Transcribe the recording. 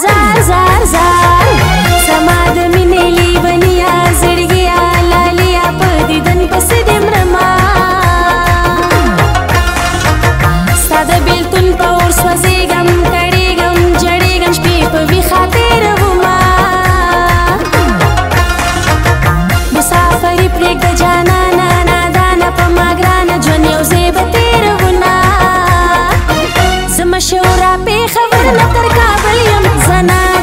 زار زار زار زما د مینې لیونیا زړګیا لالیا په دیدن پسې دې مرما ستا د بېلتون په اور سوځېږم کړېږم جړېږم شپې په ویښه تېرومه مسافري پرېږده جانانه نادانه په ما ګرانه ژوند یو ځای به تېروونه زه مشهوره پېښور نه تر کابل یم زنانه